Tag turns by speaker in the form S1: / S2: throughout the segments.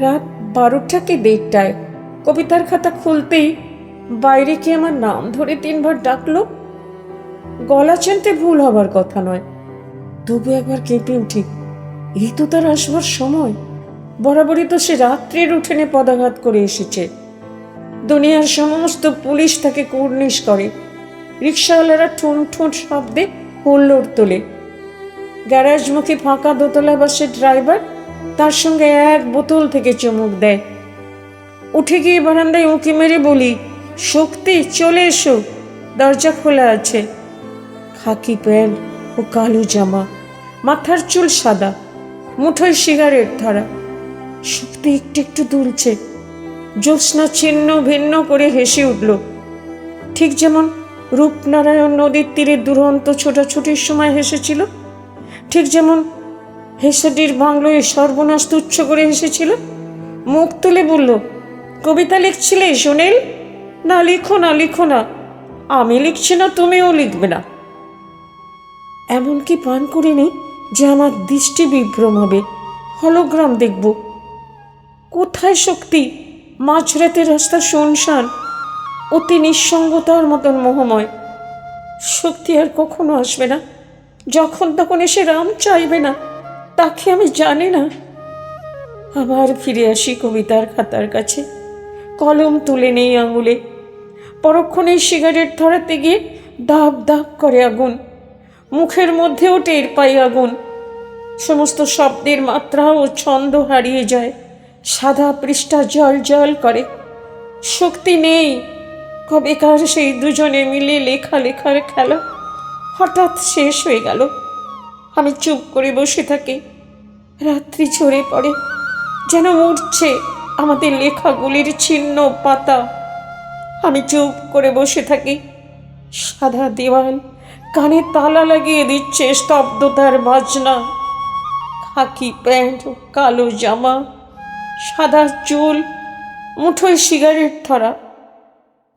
S1: রাত 12টা কি 1:30টায় কবিতার খাতা খুলতেই বাইরে কি আমার নাম ধরে 3বার ডাকলো। গলা চিনতে ভুল হবার কথা নয়। তবু একবার কেঁপে উঠি, এই তো তার আসবার সময়। বরাবরই তো সে রাত্রের উঠোনে পদাঘাত করে এসেছে। দুনিয়ার সমস্ত পুলিশ তাকে কুর্নিশ করে, রিক্সাওয়ালারা ঠুন ঠুন শব্দে হুল্লোড় তোলে। গ্যারাজমুখী ফাঁকা দোতলা বাসের ড্রাইভার তার সঙ্গে এক বোতল থেকে চুমুক দেয়। উঠে গিয়ে বারান্দায় উঁকি মেরে বলি, শক্তি চলে এসো, দরজা খোলা আছে। খাকি প্যান্ট ও কালো জামা, মাথার চুল সাদা, মুঠোয় সিগারেট ধরা। শক্তি একটু একটু দুলছে। জ্যোৎস্না ছিন্ন ভিন্ন করে হেসে উঠল, ঠিক যেমন রূপনারায়ণ নদীর তীরে দুরন্ত ছোটাছুটির সময় হেসেছিল, ঠিক যেমন হেসেডির বাংলোয় সর্বনাশ তুচ্ছ করে হেসেছিল। মুখ তুলে বলল, কবিতা লিখছিলে সুনীল? না, লিখো না, লিখো না। আমি লিখছি না, তুমিও লিখবে না। এমনকি পান করিনি যে আমার দৃষ্টি বিভ্রম হবে, হলোগ্রাম দেখব। কোথায় শক্তি? মাঝরাতে রাস্তা শুনশান, অতি নিঃসঙ্গতার মতন মোহময়। শক্তি আর কখনো আসবে না। যখন তখন এসে রাম চাইবে না, তাকে আমি জানি না। আবার ফিরে আসি কবিতার খাতার কাছে। কলম তুলে নেই আঙুলে। পরক্ষণেই সিগারেট ধরাতে গিয়ে দাব দাব করে আগুন। মুখের মধ্যেও টের পাই আগুন। সমস্ত শব্দের মাত্রা ও ছন্দ হারিয়ে যায়। সাদা পৃষ্ঠা জল জল করে। শক্তি নেই। কবেকার সেই দুজনে মিলে লেখা লেখার খেলা হঠাৎ শেষ হয়ে গেল। আমি চুপ করে বসে থাকি। রাত্রি ঝরে পড়ে, যেন উঠছে আমাদের লেখাগুলির ছিন্ন পাতা। আমি চুপ করে বসে থাকি। সাদা দেওয়াল কানে তালা লাগিয়ে দিচ্ছে স্তব্ধতার বাজনা। খাকি প্যান্ট ও কালো জামা, সাদা চুল, মুঠোয় সিগারেট ধরা।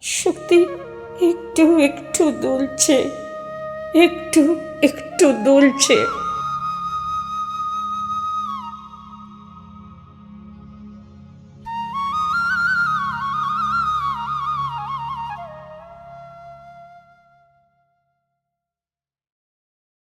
S1: শক্তি একটু একটু দুলছে, একটু একটু দুলছে।